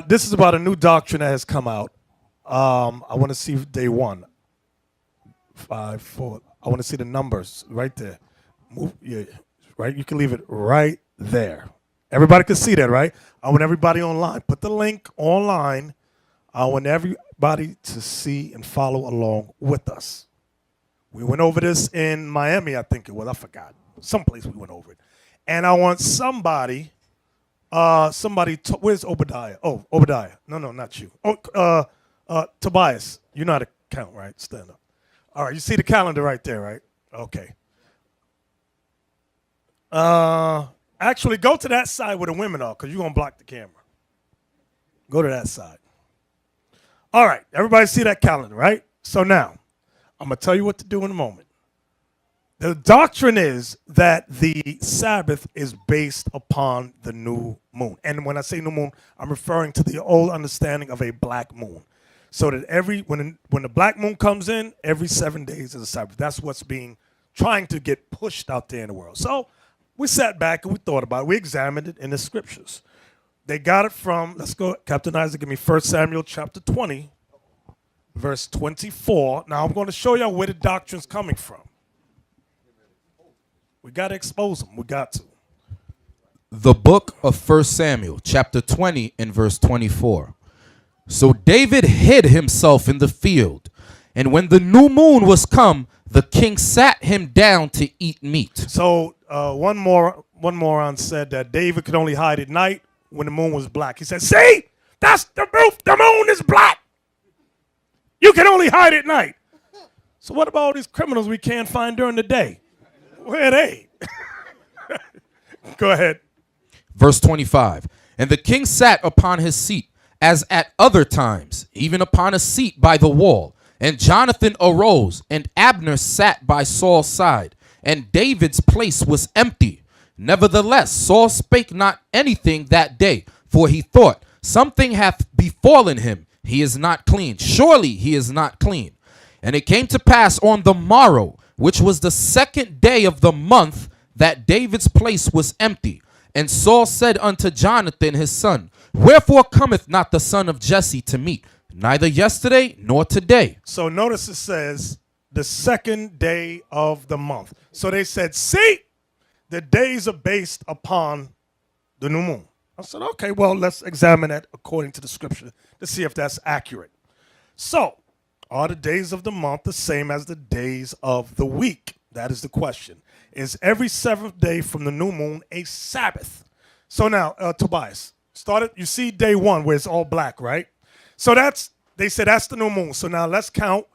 This is about a new doctrine that has come out. I want to see day one, 5, 4. I want to see the numbers right there. Move, yeah, right. You can leave it right there. Everybody can see that, right? I want everybody online. Put the link online. I want everybody to see and follow along with us. We went over this in Miami, I think it was. I forgot. Someplace we went over it. And I want somebody, where's Obadiah? Oh, Obadiah. No, not you. Oh, Tobias. You know how to count, right? Stand up. All right, you see the calendar right there, right? Okay. Actually, go to that side where the women are, because you're going to block the camera. Go to that side. All right, everybody see that calendar, right? So now, I'm going to tell you what to do in a moment. The doctrine is that the Sabbath is based upon the new moon. And when I say new moon, I'm referring to the old understanding of a black moon. So that when the black moon comes in, every 7 days is a Sabbath. That's what's trying to get pushed out there in the world. So we sat back and we thought about it. We examined it in the scriptures. They got it from, let's go, Captain Isaac, give me 1 Samuel chapter 20, verse 24. Now I'm going to show you where the doctrine's coming from. We got to expose them. We got to. The book of 1 Samuel, chapter 20 and verse 24. So David hid himself in the field, and when the new moon was come, the king sat him down to eat meat. So one moron said that David could only hide at night when the moon was black. He said, see, that's the proof. The moon is black. You can only hide at night. So what about all these criminals we can't find during the day? Where are they? Go ahead. Verse 25. And the king sat upon his seat, as at other times, even upon a seat by the wall. And Jonathan arose, and Abner sat by Saul's side, and David's place was empty. Nevertheless, Saul spake not anything that day, for he thought, something hath befallen him. He is not clean. Surely he is not clean. And it came to pass on the morrow, which was the 2nd day of the month, that David's place was empty. And Saul said unto Jonathan his son, wherefore cometh not the son of Jesse to meat, neither yesterday nor today? So notice it says the 2nd day of the month. So they said, see, the days are based upon the new moon. I said, okay, well, let's examine that according to the scripture to see if that's accurate. So, are the days of the month the same as the days of the week? That is the question. Is every 7th day from the new moon a Sabbath? So now, Tobias, you see day 1 where it's all black, right? So they said that's the new moon. So now let's count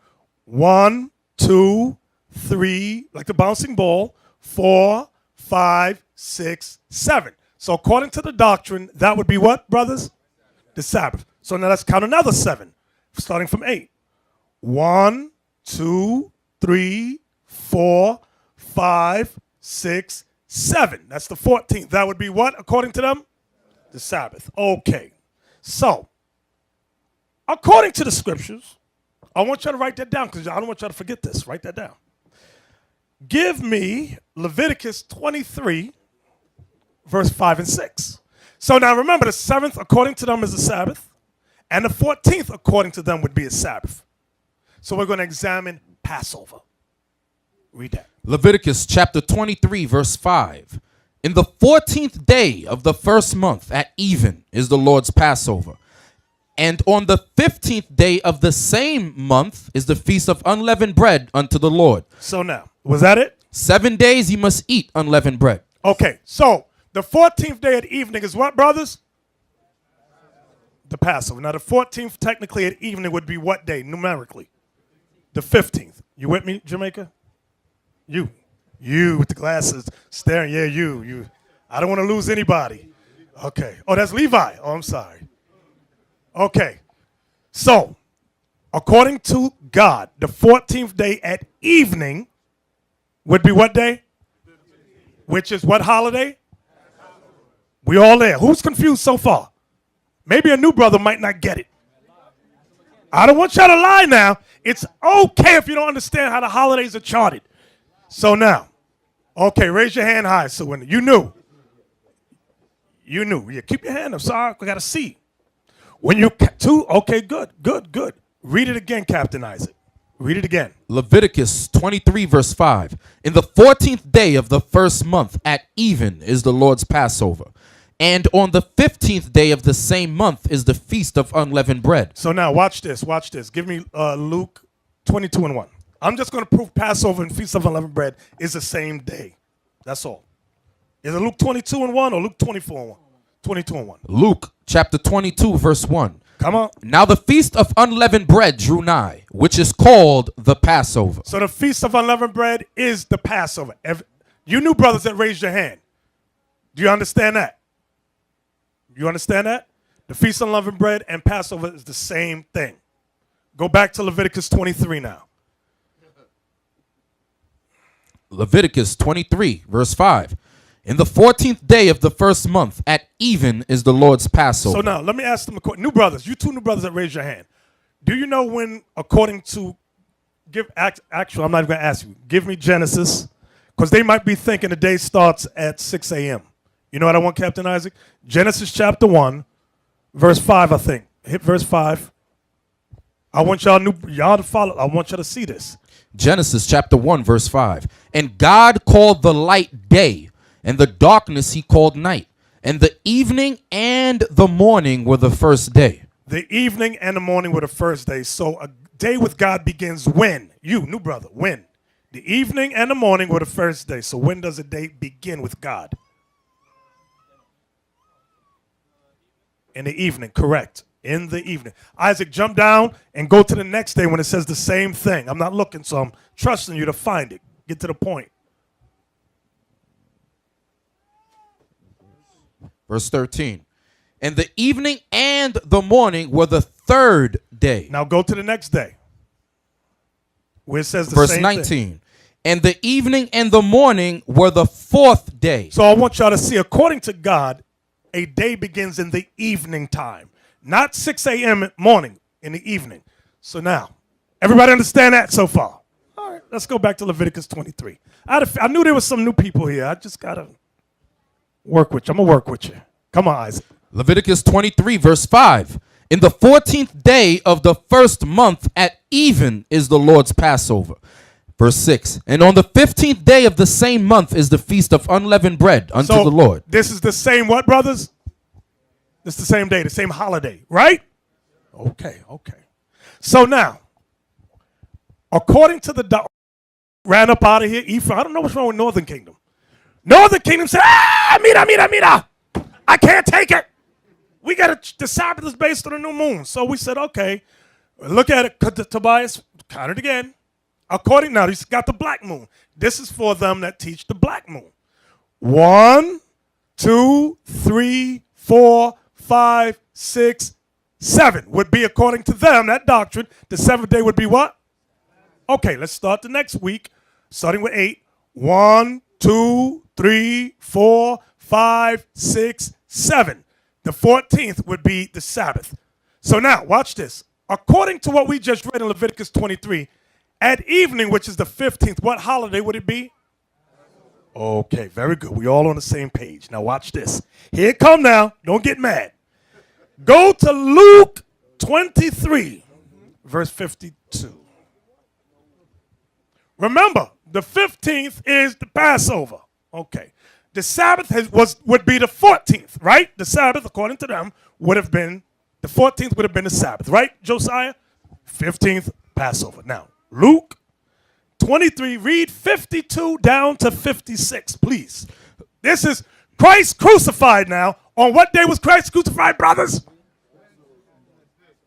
1, 2, 3, like the bouncing ball, 4, 5, 6, 7. So according to the doctrine, that would be what, brothers? The Sabbath. So now let's count another 7, starting from 8. 1, 2, 3, 4, 5, 6, 7. That's the 14th. That would be what, according to them? The Sabbath. Okay. So, according to the scriptures, I want you to write that down because I don't want you to forget this. Write that down. Give me Leviticus 23, verse 5 and 6. So now remember, the 7th, according to them, is the Sabbath, and the 14th, according to them, would be a Sabbath. So we're going to examine Passover. Read that. Leviticus chapter 23, verse 5. In the 14th day of the 1st month at even is the Lord's Passover. And on the 15th day of the same month is the feast of unleavened bread unto the Lord. So now, was that it? 7 days ye must eat unleavened bread. Okay, so the 14th day at evening is what, brothers? The Passover. Now the 14th technically at evening would be what day numerically? The 15th. You with me, Jamaica? You with the glasses staring. Yeah, you. I don't want to lose anybody. Okay. Oh, that's Levi. Oh, I'm sorry. Okay. So, according to God, the 14th day at evening would be what day? Which is what holiday? We all there. Who's confused so far? Maybe a new brother might not get it. I don't want y'all to lie now. It's okay if you don't understand how the holidays are charted. So now, okay, raise your hand high. So when you knew. Yeah, keep your hand up. Sorry, we got to see. When you two, okay, good. Read it again, Captain Isaac. Read it again. Leviticus 23, verse 5. In the 14th day of the first month at even is the Lord's Passover. And on the 15th day of the same month is the feast of unleavened bread. So now watch this. Give me Luke 22:1. I'm just going to prove Passover and Feast of Unleavened Bread is the same day. That's all. Is it Luke 22:1 or Luke 24:1? 22:1. Luke chapter 22, verse 1. Come on. Now the feast of unleavened bread drew nigh, which is called the Passover. So the Feast of Unleavened Bread is the Passover. You new brothers that raised your hand, do you understand that? You understand that? The Feast of Unleavened Bread and Passover is the same thing. Go back to Leviticus 23 now. Leviticus 23, verse 5. In the 14th day of the first month at even is the Lord's Passover. So now, let me ask them a question. New brothers, you two new brothers that raised your hand. Do you know when, according to, actually, I'm not even going to ask you. Give me Genesis, because they might be thinking the day starts at 6 a.m. You know what I want, Captain Isaac? Genesis chapter 1, verse 5, I think. Hit verse 5. I want y'all to follow. I want y'all to see this. Genesis chapter 1, verse 5. And God called the light day, and the darkness he called night. And the evening and the morning were the first day. The evening and the morning were the first day. So a day with God begins when? You, new brother, when? The evening and the morning were the first day. So when does a day begin with God? In the evening, correct. In the evening. Isaac, jump down and go to the next day when it says the same thing. I'm not looking, so I'm trusting you to find it. Get to the point. Verse 13. And the evening and the morning were the third day. Now go to the next day, where it says the Verse same 19. thing. And the evening and the morning were the fourth day. So I want y'all to see, according to God, a day begins in the evening time, not 6 a.m. morning, in the evening. So now, everybody understand that so far? All right, let's go back to Leviticus 23. I knew there was some new people here. I just got to work with you. I'm going to work with you. Come on, Isaac. Leviticus 23, verse 5. In the 14th day of the first month at even is the Lord's Passover. Verse 6. And on the 15th day of the same month is the feast of unleavened bread unto the Lord. This is the same what, brothers? It's the same day, the same holiday, right? Okay. So now, according to the ran up out of here, Ephraim, I don't know what's wrong with Northern Kingdom. Northern Kingdom said, mira. I can't take it. We got the Sabbath is based on the new moon. So we said, okay, look at it. Tobias, count it again. According now, he's got the black moon. This is for them that teach the black moon. 1, 2, 3, 4, 5, 6, 7 would be, according to them, that doctrine. The seventh day would be what? Okay, let's start the next week, starting with 8. 1, 2, 3, 4, 5, 6, 7. The 14th would be the Sabbath. So now, watch this. According to what we just read in Leviticus 23, at evening, which is the 15th, what holiday would it be? Okay, very good. We all on the same page. Now watch this. Here it come now. Don't get mad. Go to Luke 23, verse 52. Remember, the 15th is the Passover. Okay. The Sabbath would be the 14th, right? The Sabbath, according to them, would have been, the 14th would have been the Sabbath, right, Josiah? 15th, Passover. Now, Luke 23, read 52 down to 56, please. This is Christ crucified now. On what day was Christ crucified, brothers?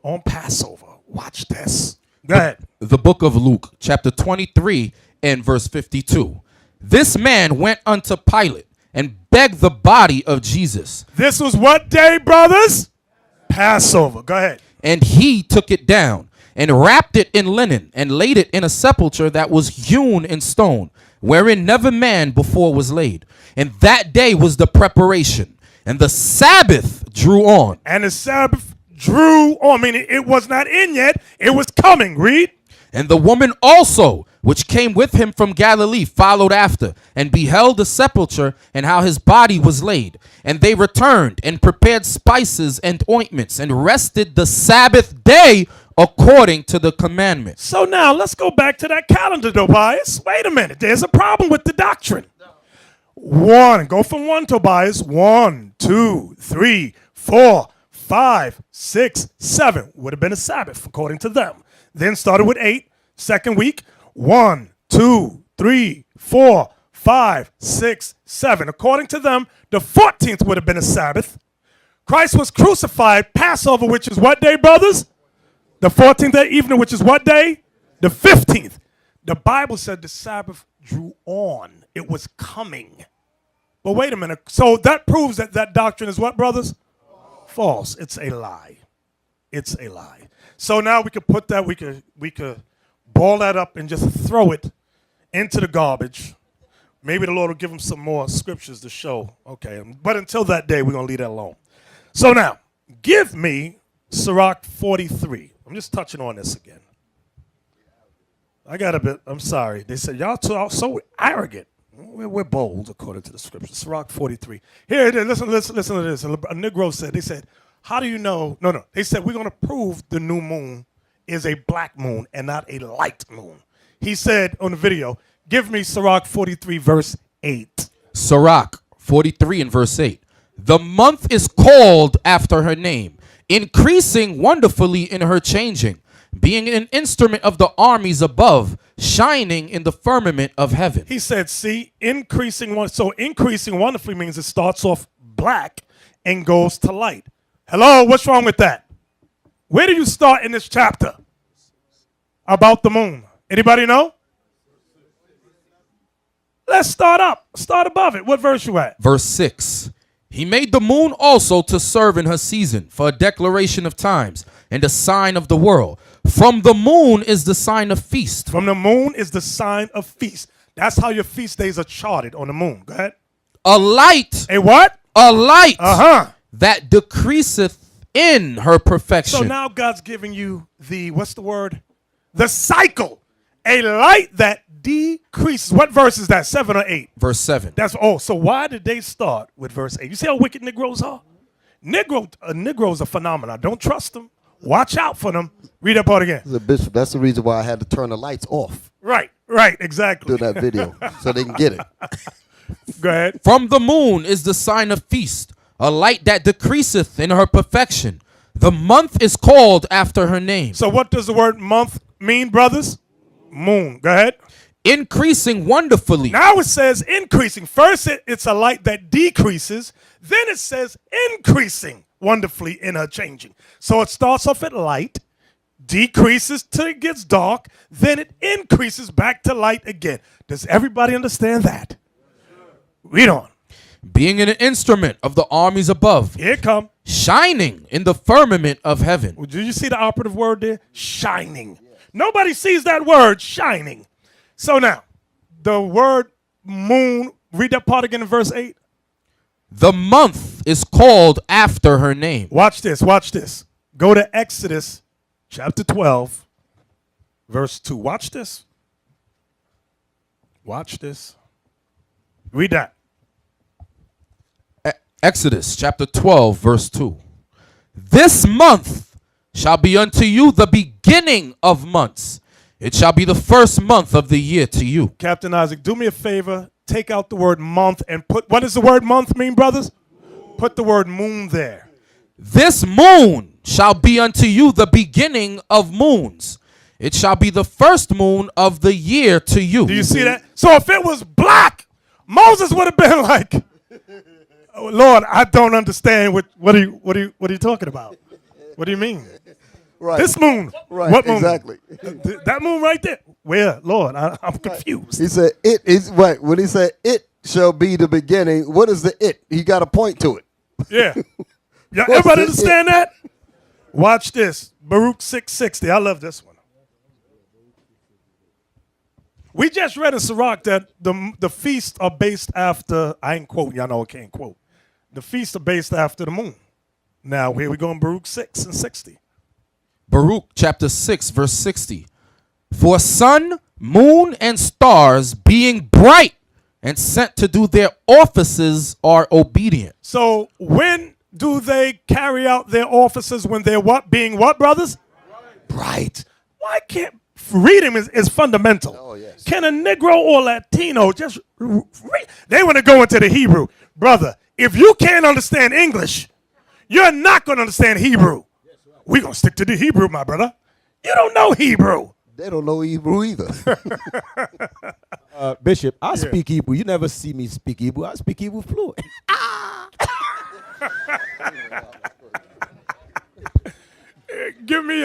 On Passover. Watch this. Go ahead. The book of Luke, chapter 23 and verse 52. This man went unto Pilate and begged the body of Jesus. This was what day, brothers? Passover. Go ahead. And he took it down and wrapped it in linen and laid it in a sepulchre that was hewn in stone, wherein never man before was laid. And that day was the preparation. And the Sabbath drew on. And the Sabbath drew on, meaning it was not in yet, it was coming. Read. And the woman also, which came with him from Galilee, followed after, and beheld the sepulchre, and how his body was laid. And they returned, and prepared spices and ointments, and rested the Sabbath day according to the commandment. So now let's go back to that calendar, Tobias. Wait a minute. There's a problem with the doctrine. Go from 1, Tobias. 1, 2, 3, 4, 5, 6, 7 would have been a Sabbath according to them. Then started with 8, second week. 1, 2, 3, 4, 5, 6, 7. According to them, the 14th would have been a Sabbath. Christ was crucified, Passover, which is what day, brothers? The 14th day evening, which is what day? The 15th. The Bible said the Sabbath drew on. It was coming. But wait a minute. So that proves that that doctrine is what, brothers? False. It's a lie. It's a lie. So now we could put that, we could ball that up and just throw it into the garbage. Maybe the Lord will give them some more scriptures to show. Okay. But until that day, we're going to leave that alone. So now, give me Sirach 43. I'm just touching on this again. I got a bit, I'm sorry. They said, y'all so arrogant. We're bold, according to the scripture. Sirach 43. Here it is. Listen to this. A Negro said, they said, how do you know? No. They said, we're going to prove the new moon is a black moon and not a light moon. He said on the video, give me Sirach 43, verse 8. Sirach 43 and verse 8. The month is called after her name, increasing wonderfully in her changing, being an instrument of the armies above, shining in the firmament of heaven. He said, see, increasing wonderfully means it starts off black and goes to light. Hello, what's wrong with that? Where do you start in this chapter about the moon? Anybody know? Let's start up. Start above it. What verse you at? Verse 6. He made the moon also to serve in her season, for a declaration of times and a sign of the world. From the moon is the sign of feast. From the moon is the sign of feast. That's how your feast days are charted, on the moon. Go ahead. A light. A what? A light. That decreaseth in her perfection. So now God's giving you the, what's the word? The cycle. A light that decreases. What verse is that? 7 or 8? Verse 7. So why did they start with verse 8? You see how wicked Negroes are? Negroes are phenomenal. Don't trust them. Watch out for them. Read that part again. Bishop, that's the reason why I had to turn the lights off. Right, exactly. Do that video so they can get it. Go ahead. From the moon is the sign of feast, a light that decreaseth in her perfection. The month is called after her name. So what does the word month mean, brothers? Moon. Go ahead. Increasing wonderfully. Now it says increasing. First, it's a light that decreases. Then it says increasing wonderfully in her changing. So it starts off at light, decreases till it gets dark, then it increases back to light again. Does everybody understand that? Read on. Being an instrument of the armies above. Here it come. Shining in the firmament of heaven. Well, did you see the operative word there? Shining. Nobody sees that word, shining. So now, the word moon, read that part again in verse 8. The month is called after her name. Watch this. Go to Exodus chapter 12, verse 2. Watch this. Read that. Exodus chapter 12, verse 2. This month shall be unto you the beginning of months. It shall be the first month of the year to you. Captain Isaac, do me a favor. Take out the word month and put, what does the word month mean, brothers? Put the word moon there. This moon shall be unto you the beginning of moons. It shall be the first moon of the year to you. Do you see that? So if it was black, Moses would have been like, oh, Lord, I don't understand what are you talking about? What do you mean? Right. This moon. Right. What moon? Exactly. That moon right there. Where? Lord, I'm confused. He said it is right. When he said it shall be the beginning, what is the it? He got to point to it. Yeah. Y'all, everybody understand that? Watch this. Baruch 660. I love this one. We just read in Sirach that the feasts are based after, I ain't quoting, y'all know I can't quote. The feasts are based after the moon. Now, here we go in Baruch 6 and 60. Baruch chapter 6, verse 60. For sun moon and stars being bright and sent to do their offices are obedient. So when do they carry out their offices? When they're what? Being what, brothers? Bright. Why can't reading is fundamental? Oh, yes. Can a Negro or Latino just read? They want to go into the Hebrew. Brother, if you can't understand English, you're not going to understand Hebrew. We're going to stick to the Hebrew, my brother. You don't know Hebrew. They don't know Hebrew either. Bishop, I speak Hebrew. You never see me speak Hebrew. I speak Hebrew fluent. Give me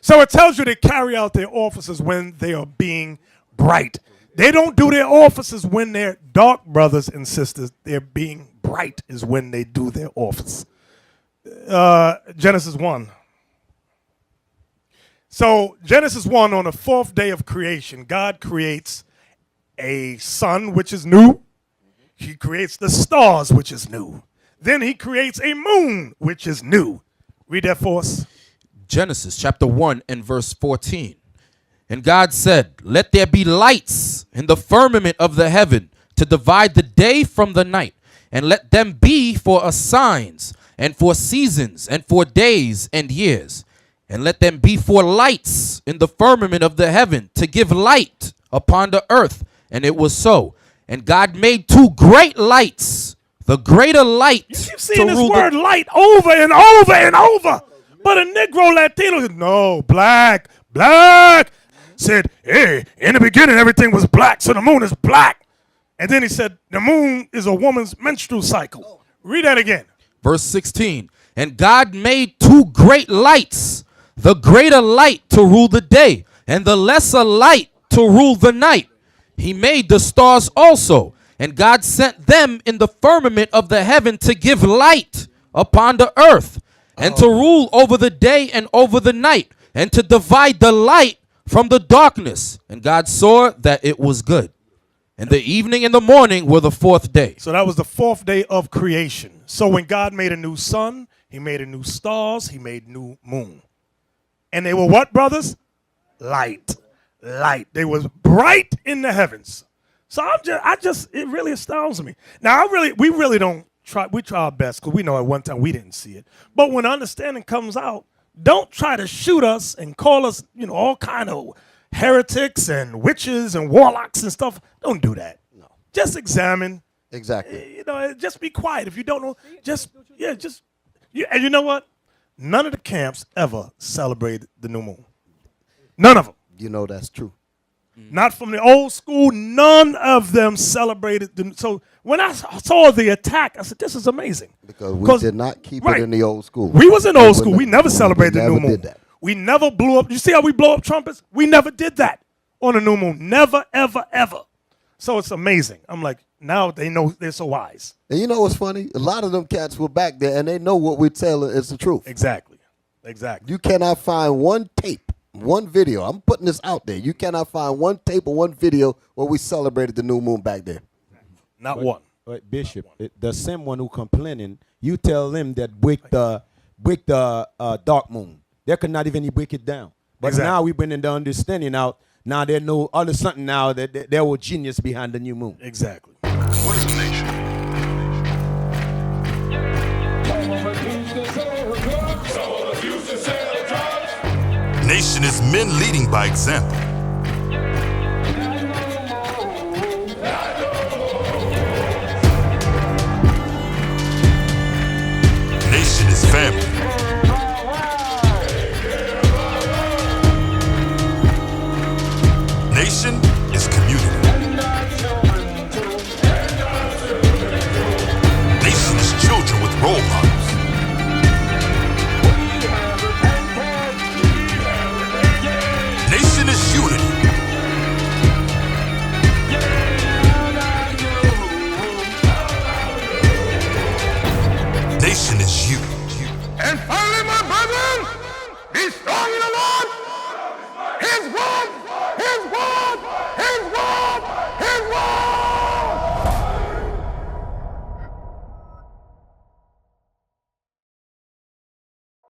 so it tells you they carry out their offices when they are being bright. They don't do their offices when they're dark, brothers and sisters. They're being bright is when they do their office. Genesis 1. So Genesis 1, on the fourth day of creation, God creates a sun, which is new. He creates the stars, which is new. Then he creates a moon, which is new. Read that for us. Genesis chapter 1 and verse 14. And God said, let there be lights in the firmament of the heaven to divide the day from the night, and let them be for us signs, and for seasons, and for days and years. And let them be for lights in the firmament of the heaven to give light upon the earth. And it was so. And God made two great lights, the greater light. You keep seeing this word light over and over and over. But a Negro Latino said, no, black. Said, hey, in the beginning everything was black, so the moon is black. And then he said, the moon is a woman's menstrual cycle. Read that again. Verse 16. And God made two great lights, the greater light to rule the day, and the lesser light to rule the night. He made the stars also, and God sent them in the firmament of the heaven to give light upon the earth, and to rule over the day and over the night, and to divide the light from the darkness. And God saw that it was good. And the evening and the morning were the fourth day. So that was the fourth day of creation. So when God made a new sun, he made a new stars, he made new moon. And they were what, brothers? Light. They was bright in the heavens. So it really astounds me. Now we really don't try. We try our best because we know at one time we didn't see it. But when understanding comes out, don't try to shoot us and call us, all kind of heretics and witches and warlocks and stuff. Don't do that. No. Just examine. Exactly. Just be quiet. If you don't know, and you know what? None of the camps ever celebrated the new moon. None of them. You know that's true. Not from the old school. None of them celebrated. So when I saw the attack, I said, this is amazing. Because we did not keep it in the old school. We was in old school. We never celebrated the new moon. Did that. We never blew up. You see how we blow up trumpets? We never did that on the new moon. Never, ever, ever. So it's amazing. I'm like, now they know, they're so wise. And you know what's funny? A lot of them cats were back there, and they know what we're telling is the truth. Exactly. You cannot find one tape, one video. I'm putting this out there. You cannot find one tape or one video where we celebrated the new moon back there. Not one. But Bishop, the same one who complaining, you tell them that break the dark moon. They could not even break it down. But now we bringing the understanding out. Now they know all of something now that there was genius behind the new moon. Exactly. What is the nation? Nation is men leading by example. Nation is family. Nation is community. Nation is children with role models. Nation is unity. Nation is you. And finally, my brethren, be strong in the Lord. His word